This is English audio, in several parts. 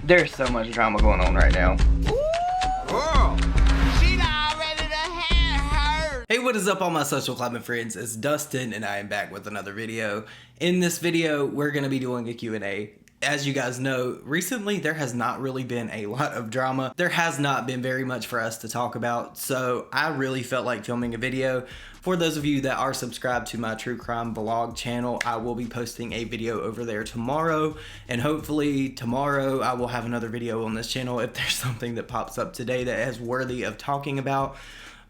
There's so much drama going on right now. Girl, she not ready to have her. Hey, what is up all my social climbing friends? It's Dustin and I am back with another video. In this video, we're going to be doing a Q&A. As you guys know, recently there has not really been a lot of drama. There has not been very much for us to talk about, so I really felt like filming a video. For those of you that are subscribed to my true crime vlog channel, I will be posting a video over there tomorrow, and hopefully tomorrow I will have another video on this channel if there's something that pops up today that is worthy of talking about.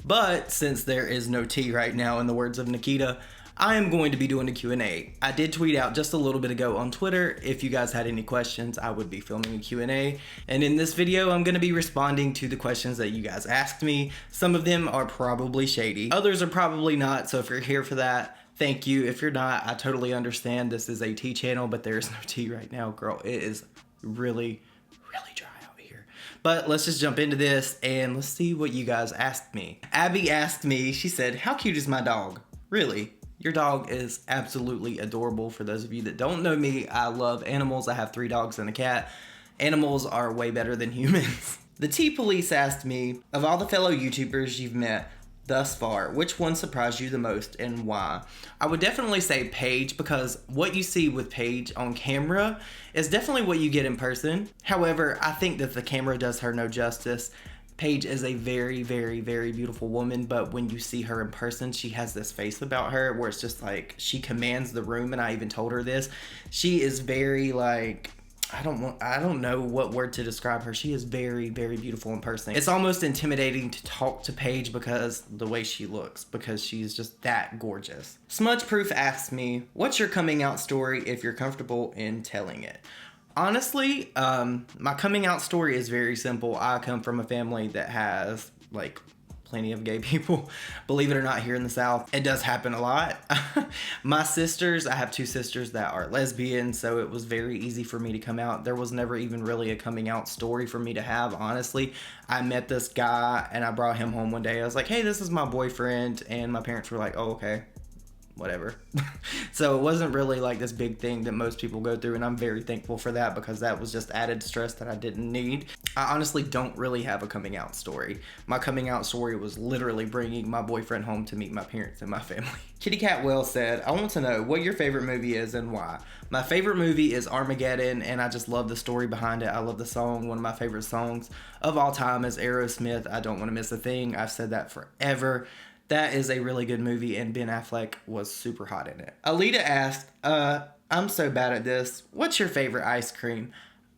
But since there is no tea right now, in the words of Nikita, I am going to be doing a Q&A. I did tweet out just a little bit ago on Twitter. If you guys had any questions, I would be filming a Q&A. And in this video, I'm going to be responding to the questions that you guys asked me. Some of them are probably shady. Others are probably not. So if you're here for that, thank you. If you're not, I totally understand. This is a tea channel, but there is no tea right now, girl. It is really dry out here. But let's just jump into this and let's see what you guys asked me. Abby asked me, she said, "How cute is my dog?" Really? Your dog is absolutely adorable. For those of you that don't know me, I love animals. I have 3 dogs and a cat. Animals are way better than humans. The Tea Police asked me, of all the fellow YouTubers you've met thus far, which one surprised you the most and why? I would definitely say Paige, because what you see with Paige on camera is definitely what you get in person. However, I think that the camera does her no justice. Paige is a very beautiful woman, but when you see her in person, she has this face about her where it's just like she commands the room, and I even told her this. She is very like, I don't know what word to describe her. She is very beautiful in person. It's almost intimidating to talk to Paige because the way she looks, because she's just that gorgeous. Smudge Proof asks me, "What's your coming out story if you're comfortable in telling it?" Honestly, my coming out story is very simple. I come from a family that has like plenty of gay people. Believe it or not, here in the South, it does happen a lot. My sisters, I have 2 sisters that are lesbian, so it was very easy for me to come out. There was never even really a coming out story for me to have, honestly. I met this guy and I brought him home one day. I was like, "Hey, this is my boyfriend," and my parents were like, "Oh, okay. Whatever." So it wasn't really like this big thing that most people go through, and I'm very thankful for that because that was just added stress that I didn't need. I honestly don't really have a coming out story. My coming out story was literally bringing my boyfriend home to meet my parents and my family. Kitty Cat Well said, "I want to know what your favorite movie is and why." My favorite movie is Armageddon, and I just love the story behind it. I love the song. One of my favorite songs of all time is Aerosmith, "I Don't Want to Miss a Thing." I've said that forever. That is a really good movie, and Ben Affleck was super hot in it. Alita asked, "I'm so bad at this. What's your favorite ice cream?"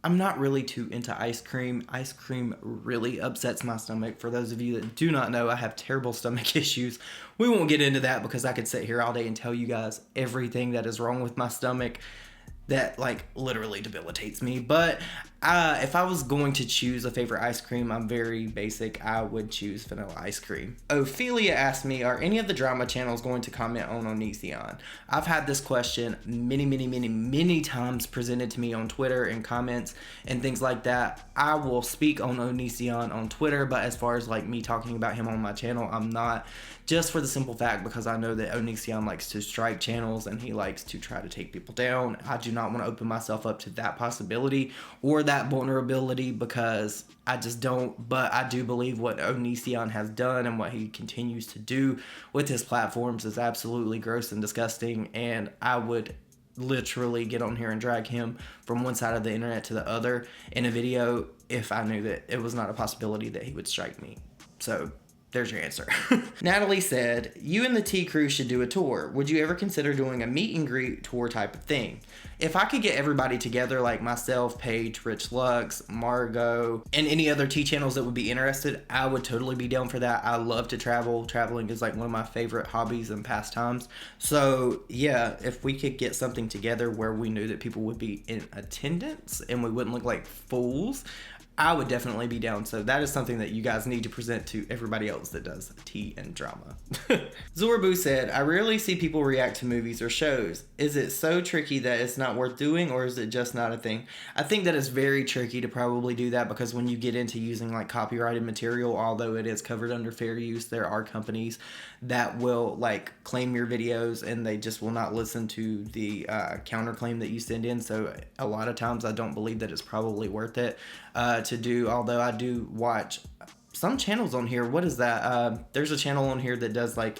I'm not really too into ice cream. Ice cream really upsets my stomach. For those of you that do not know, I have terrible stomach issues. We won't get into that because I could sit here all day and tell you guys everything that is wrong with my stomach that like literally debilitates me. But if I was going to choose a favorite ice cream, I'm very basic. I would choose vanilla ice cream. Ophelia asked me, "Are any of the drama channels going to comment on Onision?" I've had this question many times presented to me on Twitter and comments and things like that. I will speak on Onision on Twitter, but as far as like me talking about him on my channel, I'm not. Just for the simple fact because I know that Onision likes to strike channels and he likes to try to take people down. I do not want to open myself up to that possibility or that vulnerability because I just don't. But I do believe what Onision has done and what he continues to do with his platforms is absolutely gross and disgusting, and I would literally get on here and drag him from one side of the internet to the other in a video if I knew that it was not a possibility that he would strike me. So there's your answer. Natalie said, "You and the T Crew should do a tour. Would you ever consider doing a meet and greet tour type of thing? If I could get everybody together like myself, Paige, Rich Lux, Margot, and any other T channels that would be interested, I would totally be down for that. I love to travel. Traveling is like one of my favorite hobbies and pastimes. So yeah, if we could get something together where we knew that people would be in attendance and we wouldn't look like fools, I would definitely be down. So that is something that you guys need to present to everybody else that does tea and drama." Zorbu said, "I rarely see people react to movies or shows. Is it so tricky that it's not not worth doing, or is it just not a thing? I think that it's very tricky to probably do that, because when you get into using like copyrighted material, although it is covered under fair use, there are companies that will like claim your videos and they just will not listen to the counterclaim that you send in. So a lot of times I don't believe that it's probably worth it to do, although I do watch some channels on here. What is that? There's a channel on here that does like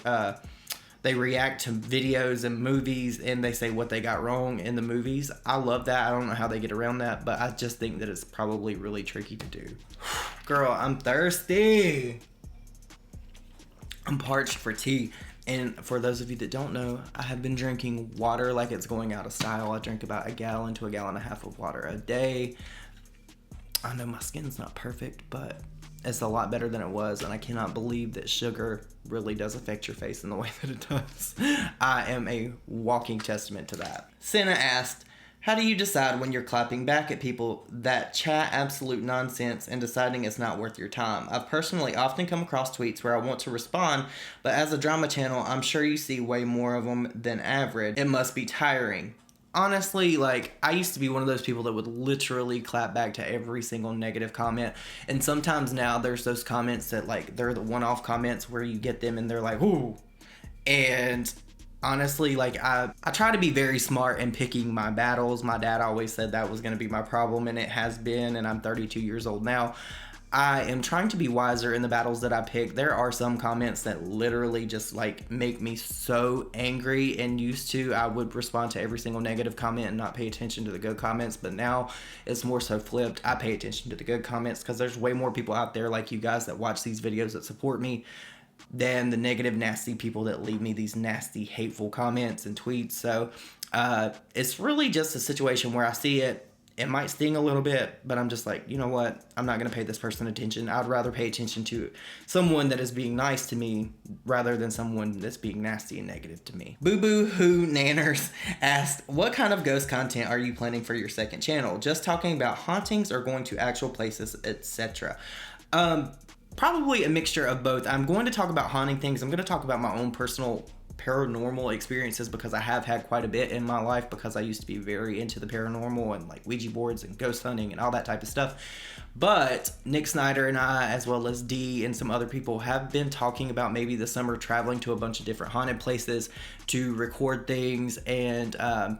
they react to videos and movies and they say what they got wrong in the movies. I love that. I don't know how they get around that, but I just think that it's probably really tricky to do. Girl, I'm thirsty. I'm parched for tea. And for those of you that don't know, I have been drinking water like it's going out of style. I drink about 1 gallon to 1.5 gallons of water a day. I know my skin's not perfect, but it's a lot better than it was, and I cannot believe that sugar really does affect your face in the way that it does. I am a walking testament to that. Senna asked, how do you decide when you're clapping back at people that chat absolute nonsense and deciding it's not worth your time? I've personally often come across tweets where I want to respond, but as a drama channel, I'm sure you see way more of them than average. It must be tiring. Honestly, like, I used to be one of those people that would literally clap back to every single negative comment. And sometimes now there's those comments that, like, they're the one-off comments where you get them and they're like, ooh. And honestly, like, I try to be very smart in picking my battles. My dad always said that was going to be my problem, and it has been, and I'm 32 years old now. I am trying to be wiser in the battles that I pick. There are some comments that literally just like make me so angry, and used to I would respond to every single negative comment and not pay attention to the good comments, but now it's more so flipped. I pay attention to the good comments because there's way more people out there like you guys that watch these videos that support me than the negative, nasty people that leave me these nasty, hateful comments and tweets. So it's really just a situation where I see it. It might sting a little bit, but I'm just like, you know what? I'm not going to pay this person attention. I'd rather pay attention to someone that is being nice to me rather than someone that's being nasty and negative to me. Boo Boo Who Nanners asked, what kind of ghost content are you planning for your second channel? Just talking about hauntings or going to actual places, etc.? Probably a mixture of both. I'm going to talk about haunting things. I'm going to talk about my own personal paranormal experiences because I have had quite a bit in my life, because I used to be very into the paranormal and like Ouija boards and ghost hunting and all that type of stuff. But Nick Snyder and I, as well as Dee and some other people, have been talking about maybe this summer traveling to a bunch of different haunted places to record things and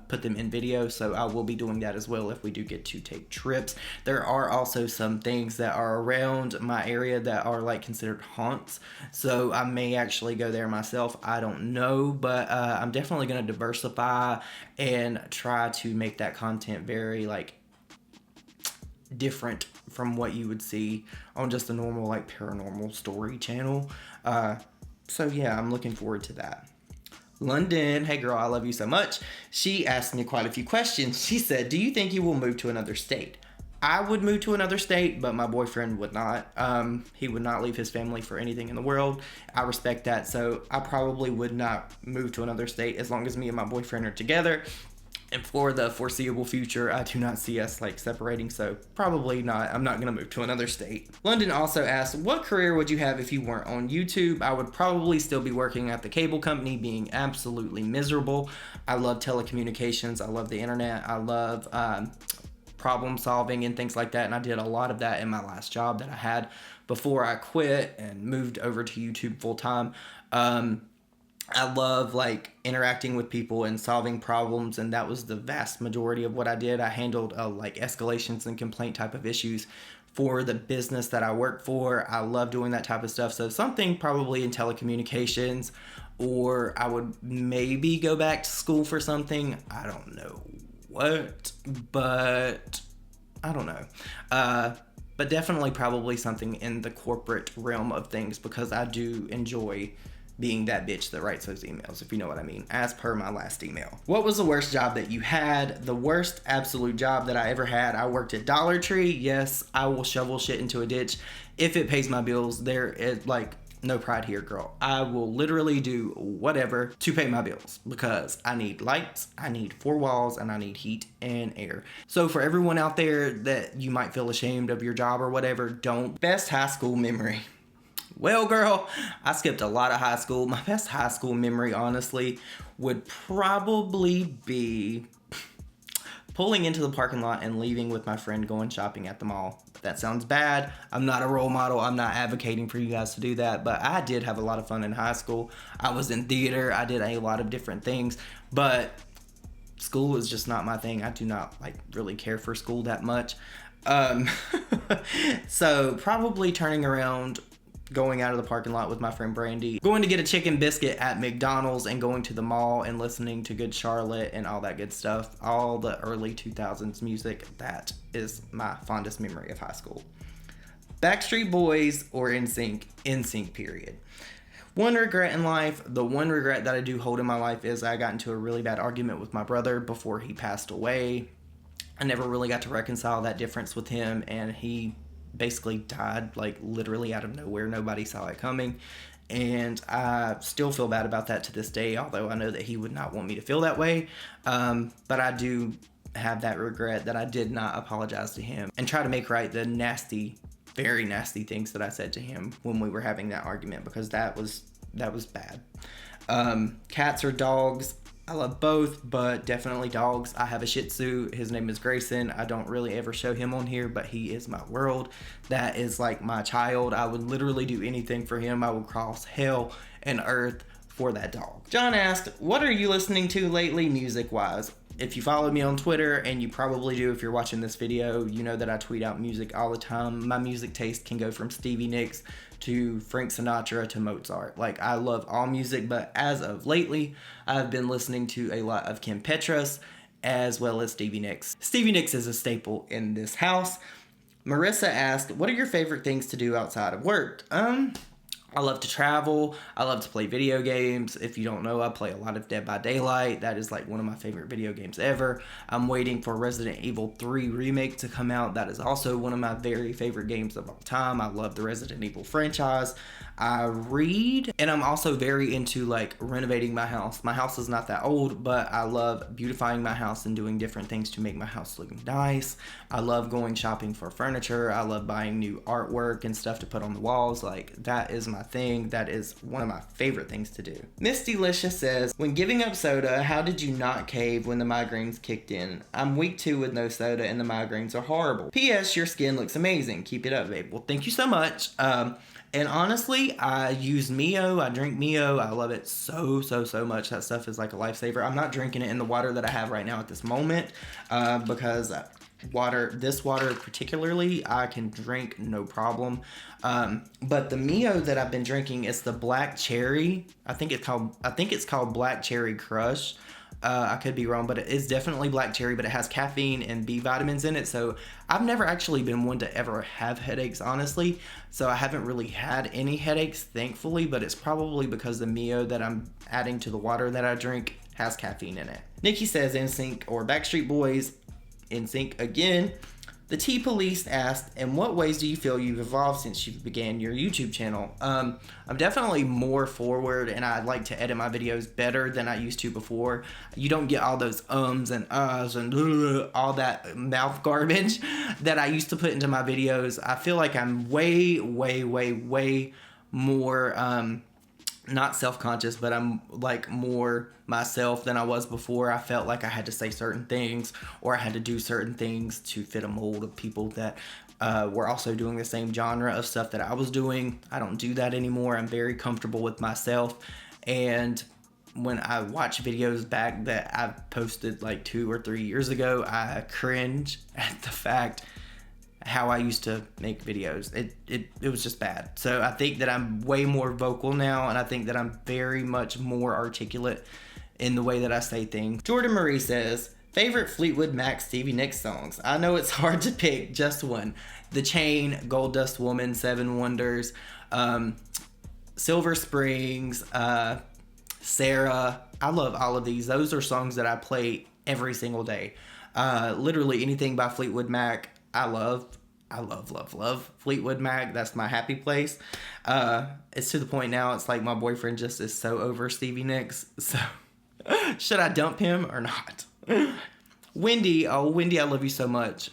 put them in video. So I will be doing that as well if we do get to take trips. There are also some things that are around my area that are like considered haunts, so I may actually go there myself. I don't know, but I'm definitely going to diversify and try to make that content very like different from what you would see on just a normal like paranormal story channel. So yeah, I'm looking forward to that. London, hey girl, I love you so much. She asked me quite a few questions. She said, do you think you will move to another state? I would move to another state, but my boyfriend would not. He would not leave his family for anything in the world. I respect that, so I probably would not move to another state as long as me and my boyfriend are together. And for the foreseeable future, I do not see us like separating, so probably not. I'm not going to move to another state. London also asked, what career would you have if you weren't on YouTube? I would probably still be working at the cable company, being absolutely miserable. I love telecommunications. I love the internet. I love problem solving and things like that, and I did a lot of that in my last job that I had before I quit and moved over to YouTube full time. I love like interacting with people and solving problems, and that was the vast majority of what I did. I handled like escalations and complaint type of issues for the business that I work for. I love doing that type of stuff. So something probably in telecommunications, or I would maybe go back to school for something. I don't know what, but I don't know. But definitely probably something in the corporate realm of things, because I do enjoy being that bitch that writes those emails, if you know what I mean, as per my last email. What was the worst job that you had? The worst absolute job that I ever had, I worked at Dollar Tree. Yes, I will shovel shit into a ditch if it pays my bills. There is like no pride here, girl. I will literally do whatever to pay my bills, because I need lights, I need 4 walls, and I need heat and air. So for everyone out there that you might feel ashamed of your job or whatever, don't. Best high school memory. Well, girl, I skipped a lot of high school. My best high school memory, honestly, would probably be pulling into the parking lot and leaving with my friend going shopping at the mall. That sounds bad. I'm not a role model. I'm not advocating for you guys to do that, but I did have a lot of fun in high school. I was in theater. I did a lot of different things, but school is just not my thing. I do not really care for school that much. So probably turning around, going out of the parking lot with my friend Brandy, going to get a chicken biscuit at McDonald's, and going to the mall and listening to Good Charlotte and all that good stuff. All the early 2000s music. That is my fondest memory of high school. Backstreet Boys or NSYNC? NSYNC, period. One regret in life, the one regret that I do hold in my life, is I got into a really bad argument with my brother before he passed away. I never really got to reconcile that difference with him, and he basically died literally out of nowhere. Nobody saw it coming, and I still feel bad about that to this day, although I know that he would not want me to feel that way. But I do have that regret that I did not apologize to him and try to make right the nasty, very nasty things that I said to him when we were having that argument, because that was bad. Cats or dogs? I love both, but definitely dogs. I have a Shih Tzu. His name is Grayson. I don't really ever show him on here, but he is my world. That is like my child. I would literally do anything for him. I would cross hell and earth for that dog. John asked, what are you listening to lately music-wise? If you follow me on Twitter, and you probably do if you're watching this video, you know that I tweet out music all the time. My music taste can go from Stevie Nicks to Frank Sinatra to Mozart. I love all music, but as of lately, I've been listening to a lot of Kim Petras as well as Stevie Nicks. Stevie Nicks is a staple in this house. Marissa asked, what are your favorite things to do outside of work? I love to travel. I love to play video games. If you don't know, I play a lot of Dead by Daylight. That is one of my favorite video games ever. I'm waiting for Resident Evil 3 Remake to come out. That is also one of my very favorite games of all time. I love the Resident Evil franchise. I read, and I'm also very into renovating my house. My house is not that old, but I love beautifying my house and doing different things to make my house look nice. I love going shopping for furniture. I love buying new artwork and stuff to put on the walls. That is my thing. That is one of my favorite things to do. Miss Delicious says, when giving up soda, how did you not cave when the migraines kicked in? I'm week 2 with no soda and the migraines are horrible. P.S. Your skin looks amazing. Keep it up, babe. Well, thank you so much. And honestly, I use Mio. I drink Mio. I love it so much. That stuff is like a lifesaver. I'm not drinking it in the water that I have right now at this moment because this water particularly, I can drink no problem. But the Mio that I've been drinking is the Black Cherry. I think it's called Black Cherry Crush. I could be wrong, but it is definitely black cherry, but it has caffeine and B vitamins in it. So I've never actually been one to ever have headaches, honestly. So I haven't really had any headaches, thankfully, but it's probably because the Mio that I'm adding to the water that I drink has caffeine in it. Nikki says NSYNC or Backstreet Boys. NSYNC again. The Tea Police asked, in what ways do you feel you've evolved since you began your YouTube channel? I'm definitely more forward, and I like to edit my videos better than I used to before. You don't get all those ums and uhs and all that mouth garbage that I used to put into my videos. I feel like I'm way more not self-conscious, but I'm more myself than I was before. I felt like I had to say certain things, or I had to do certain things to fit a mold of people that were also doing the same genre of stuff that I was doing. I don't do that anymore. I'm very comfortable with myself, and when I watch videos back that I've posted 2 or 3 years ago, I cringe at the fact how I used to make videos. It was just bad. So I think that I'm way more vocal now, and I think that I'm very much more articulate in the way that I say things. Jordan Marie says, favorite Fleetwood Mac Stevie Nicks songs? I know it's hard to pick just one. The Chain, Gold Dust Woman, Seven Wonders, Silver Springs, Sarah. I love all of these. Those are songs that I play every single day. Literally anything by Fleetwood Mac, I love Fleetwood Mac. That's my happy place. It's to the point now, it's like my boyfriend just is so over Stevie Nicks. So should I dump him or not? Wendy, oh Wendy, I love you so much.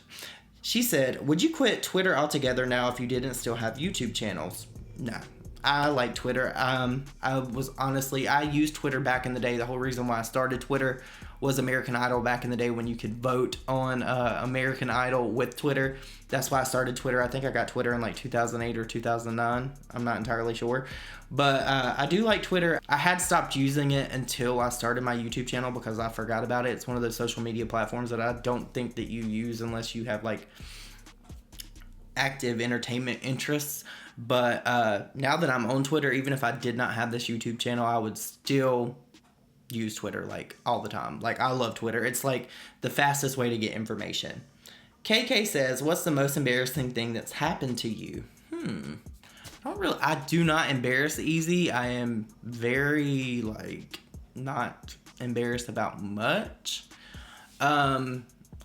She said, would you quit Twitter altogether now if you didn't still have YouTube channels? No. I like Twitter. I used Twitter back in the day. The whole reason why I started Twitter was American Idol back in the day when you could vote on American Idol with Twitter. That's why I started Twitter. I think I got Twitter in like 2008 or 2009. I'm not entirely sure. But I do like Twitter. I had stopped using it until I started my YouTube channel because I forgot about it. It's one of those social media platforms that I don't think that you use unless you have like active entertainment interests. But now that I'm on Twitter, even if I did not have this YouTube channel, I would still use Twitter like all the time. Like, I love Twitter. It's like the fastest way to get information. KK says, what's the most embarrassing thing that's happened to you? I do not embarrass easy. I am very like not embarrassed about much. I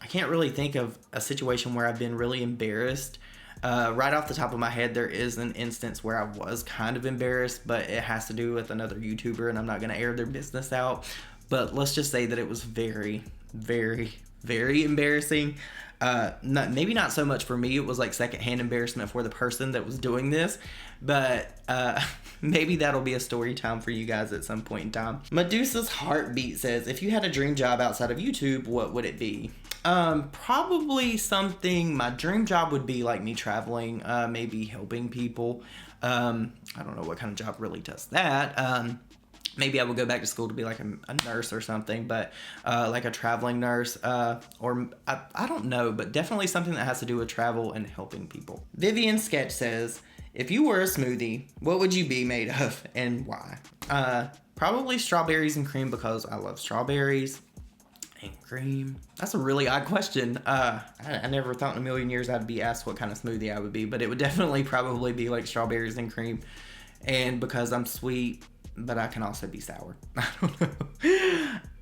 can't really think of a situation where I've been really embarrassed. Right off the top of my head, there is an instance where I was kind of embarrassed, but it has to do with another YouTuber, and I'm not going to air their business out. But let's just say that it was very, very, very embarrassing. Maybe not so much for me. It was like secondhand embarrassment for the person that was doing this. But maybe that'll be a story time for you guys at some point in time. Medusa's Heartbeat says, if you had a dream job outside of YouTube, what would it be? Probably something, my dream job would be like me traveling, maybe helping people. I don't know what kind of job really does that. Maybe I would go back to school to be like a nurse or something, but like a traveling nurse, or I don't know, but definitely something that has to do with travel and helping people. Vivian Sketch says, if you were a smoothie, what would you be made of and why? Probably strawberries and cream because I love strawberries and cream. That's a really odd question. I never thought in a million years I'd be asked what kind of smoothie I would be, but it would definitely probably be like strawberries and cream. And because I'm sweet, but I can also be sour. I don't know.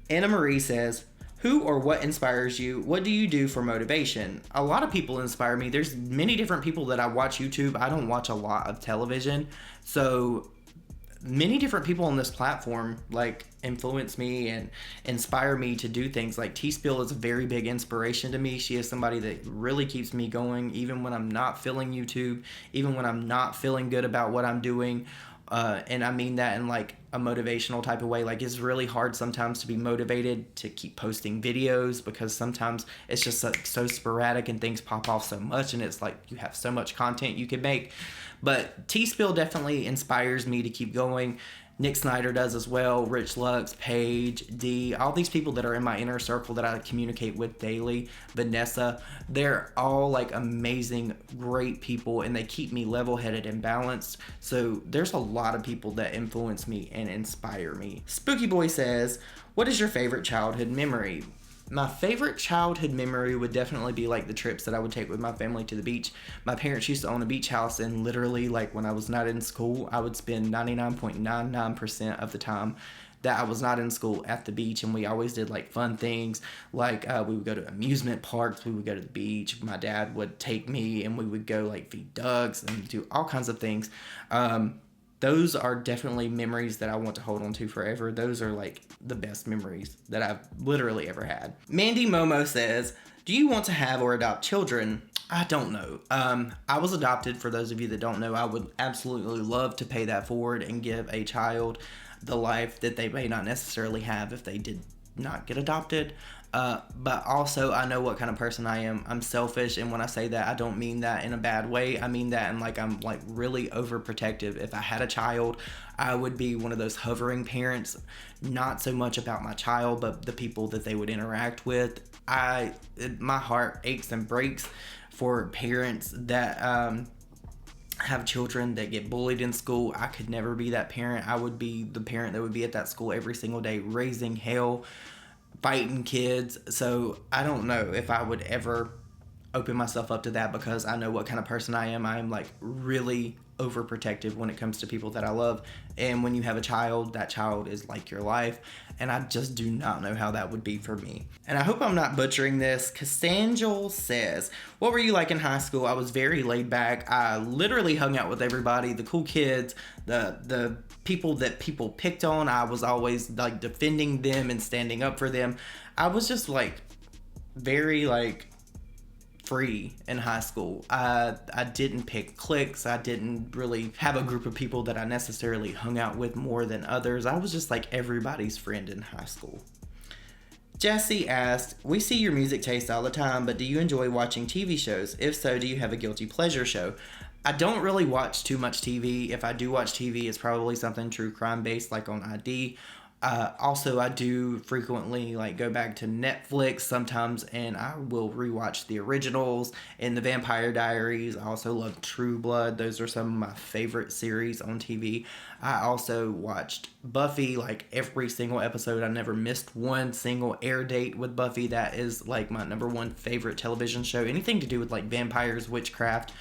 Anna Marie says, who or what inspires you? What do you do for motivation? A lot of people inspire me. There's many different people that I watch YouTube. I don't watch a lot of television. So many different people on this platform like influence me and inspire me to do things. Like T-Spill is a very big inspiration to me. She is somebody that really keeps me going even when I'm not feeling YouTube, even when I'm not feeling good about what I'm doing. And I mean that in like a motivational type of way. Like, it's really hard sometimes to be motivated to keep posting videos because sometimes it's just like so sporadic and things pop off so much and it's like you have so much content you could make. But T-Spill definitely inspires me to keep going. Nick Snyder does as well, Rich Lux, Paige, D, all these people that are in my inner circle that I communicate with daily, Vanessa, they're all like amazing, great people, and they keep me level-headed and balanced. So there's a lot of people that influence me and inspire me. Spooky Boy says, what is your favorite childhood memory? My favorite childhood memory would definitely be like the trips that I would take with my family to the beach. My parents used to own a beach house, and literally like when I was not in school, I would spend 99.99% of the time that I was not in school at the beach, and we always did like fun things. Like we would go to amusement parks, we would go to the beach. My dad would take me and we would go like feed ducks and do all kinds of things. Those are definitely memories that I want to hold on to forever. Those are like the best memories that I've literally ever had. Mandy Momo says, do you want to have or adopt children? I don't know. I was adopted. For those of you that don't know, I would absolutely love to pay that forward and give a child the life that they may not necessarily have if they did not get adopted. But also I know what kind of person I am. I'm selfish, and when I say that, I don't mean that in a bad way. I mean that in like I'm like really overprotective. If I had a child, I would be one of those hovering parents, not so much about my child, but the people that they would interact with. My heart aches and breaks for parents that have children that get bullied in school. I could never be that parent. I would be the parent that would be at that school every single day, raising hell, fighting kids. So I don't know if I would ever open myself up to that because I know what kind of person I am. I am like really overprotective when it comes to people that I love. And when you have a child, that child is like your life. And I just do not know how that would be for me. And I hope I'm not butchering this. Cassandra says, what were you like in high school? I was very laid back. I literally hung out with everybody, the cool kids, the people that people picked on. I was always like defending them and standing up for them. I was just like very like free in high school. I didn't pick cliques. I didn't really have a group of people that I necessarily hung out with more than others. I was just like everybody's friend in high school. Jesse asked, we see your music taste all the time, but do you enjoy watching TV shows? If so, do you have a guilty pleasure show? I don't really watch too much TV. If I do watch TV, it's probably something true crime based, like on ID. Also, I do frequently like go back to Netflix sometimes, and I will rewatch the originals and the Vampire Diaries. I also love True Blood. Those are some of my favorite series on TV. I also watched Buffy, like every single episode. I never missed one single air date with Buffy. That is like my number one favorite television show. Anything to do with like vampires, witchcraft,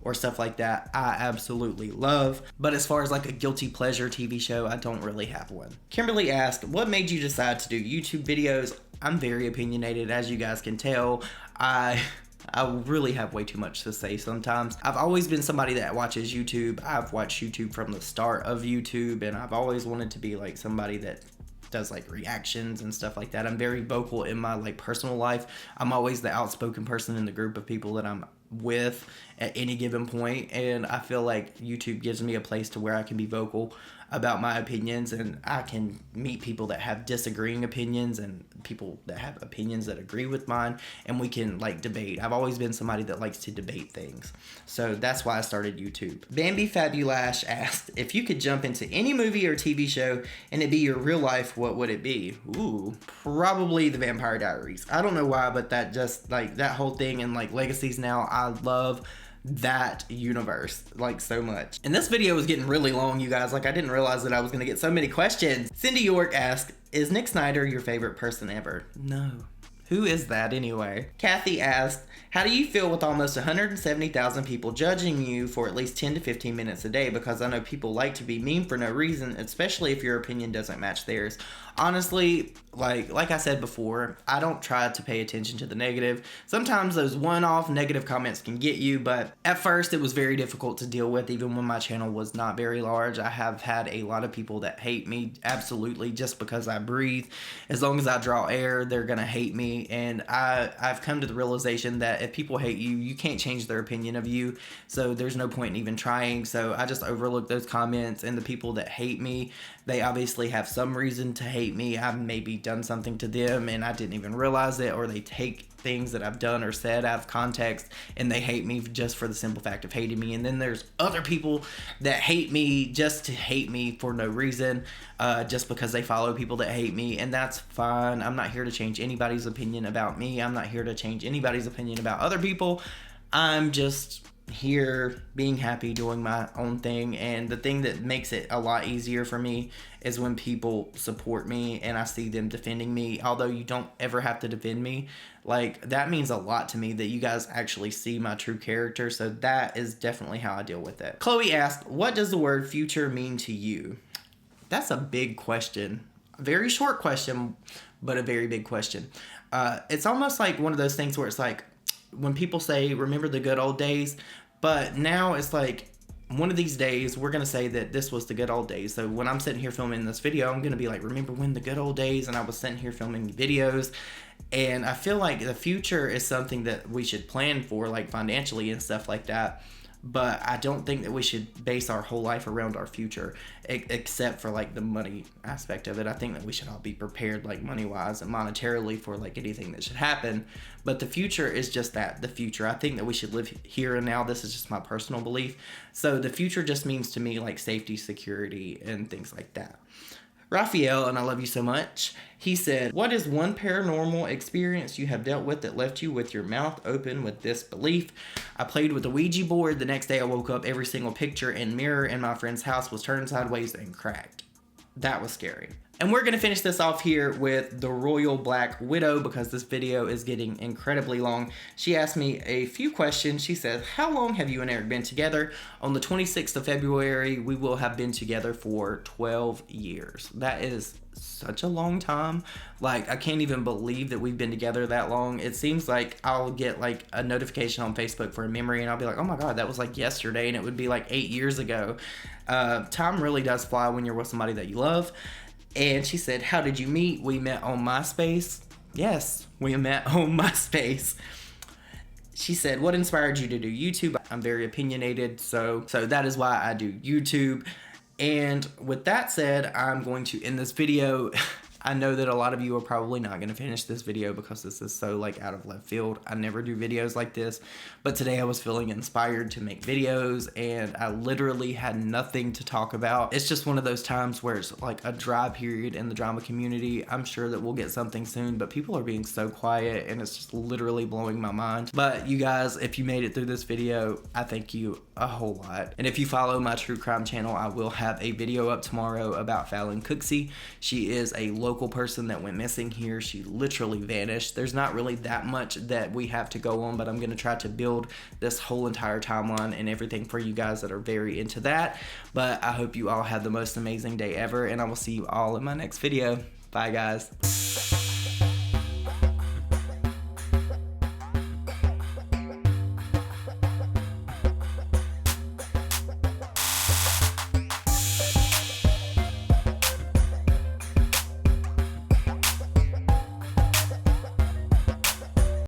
or stuff like that, I absolutely love. But as far as like a guilty pleasure TV show, I don't really have one. Kimberly asked, what made you decide to do YouTube videos? I'm very opinionated, as you guys can tell. I really have way too much to say sometimes. I've always been somebody that watches YouTube. I've watched YouTube from the start of YouTube, and I've always wanted to be like somebody that does like reactions and stuff like that. I'm very vocal in my like personal life. I'm always the outspoken person in the group of people that I'm with at any given point, and I feel like YouTube gives me a place to where I can be vocal about my opinions, and I can meet people that have disagreeing opinions and people that have opinions that agree with mine, and we can like debate. I've always been somebody that likes to debate things, so that's why I started YouTube. Bambi Fabulash asked, if you could jump into any movie or TV show and it be your real life, what would it be? Ooh, probably the Vampire Diaries. I don't know why, but that just like that whole thing, and like Legacies now, I love that universe like so much. And this video was getting really long, you guys. Like, I didn't realize that I was gonna get so many questions. Cindy York asked, is Nick Snyder your favorite person ever? No. Who is that anyway? Kathy asked, how do you feel with almost 170,000 people judging you for at least 10 to 15 minutes a day? Because I know people like to be mean for no reason, especially if your opinion doesn't match theirs. Honestly, like I said before, I don't try to pay attention to the negative. Sometimes those one-off negative comments can get you, but at first it was very difficult to deal with, even when my channel was not very large. I have had a lot of people that hate me, absolutely, just because I breathe. As long as I draw air, they're gonna hate me, and I've come to the realization that if people hate you, you can't change their opinion of you, so there's no point in even trying. So I just overlook those comments, and the people that hate me, they obviously have some reason to hate me. I've maybe done something to them and I didn't even realize it, or they take things that I've done or said out of context and they hate me just for the simple fact of hating me. And then there's other people that hate me just to hate me for no reason, just because they follow people that hate me, and that's fine. I'm not here to change anybody's opinion about me. I'm not here to change anybody's opinion about other people. I'm just here being happy, doing my own thing. And the thing that makes it a lot easier for me is when people support me and I see them defending me. Although you don't ever have to defend me, like, that means a lot to me that you guys actually see my true character. So that is definitely how I deal with it. Chloe asked, what does the word future mean to you? That's a big question. A very short question, but a very big question. It's almost like one of those things where it's like, when people say, remember the good old days, but now it's like, one of these days, we're going to say that this was the good old days. So when I'm sitting here filming this video, I'm going to be like, remember when the good old days, and I was sitting here filming videos. And I feel like the future is something that we should plan for, like financially and stuff like that. But I don't think that we should base our whole life around our future, except for like the money aspect of it. I think that we should all be prepared, like money wise and monetarily, for like anything that should happen. But the future is just that, the future. I think that we should live here and now. This is just my personal belief. So the future just means to me like safety, security, and things like that. Raphael, and I love you so much, he said, what is one paranormal experience you have dealt with that left you with your mouth open with disbelief? I played with the Ouija board. The next day I woke up, every single picture and mirror in my friend's house was turned sideways and cracked. That was scary. And we're going to finish this off here with the Royal Black Widow, because this video is getting incredibly long. She asked me a few questions. She said, how long have you and Eric been together? On the 26th of February, we will have been together for 12 years. That is such a long time. Like, I can't even believe that we've been together that long. It seems like I'll get like a notification on Facebook for a memory, and I'll be like, oh my God, that was like yesterday, and it would be like 8 years ago. Time really does fly when you're with somebody that you love. And she said, how did you meet? We met on MySpace. Yes, we met on MySpace. She said, what inspired you to do YouTube? I'm very opinionated, so that is why I do YouTube. And with that said, I'm going to end this video. I know that a lot of you are probably not going to finish this video because this is so like out of left field. I never do videos like this, but today I was feeling inspired to make videos and I literally had nothing to talk about. It's just one of those times where it's like a dry period in the drama community. I'm sure that we'll get something soon, but people are being so quiet and it's just literally blowing my mind. But you guys, if you made it through this video, I thank you a whole lot. And if you follow my true crime channel, I will have a video up tomorrow about Fallon Cooksey. She is a local person that went missing here. She literally vanished. There's not really that much that we have to go on, but I'm going to try to build this whole entire timeline and everything for you guys that are very into that. But I hope you all have the most amazing day ever, and I will see you all in my next video. Bye, guys.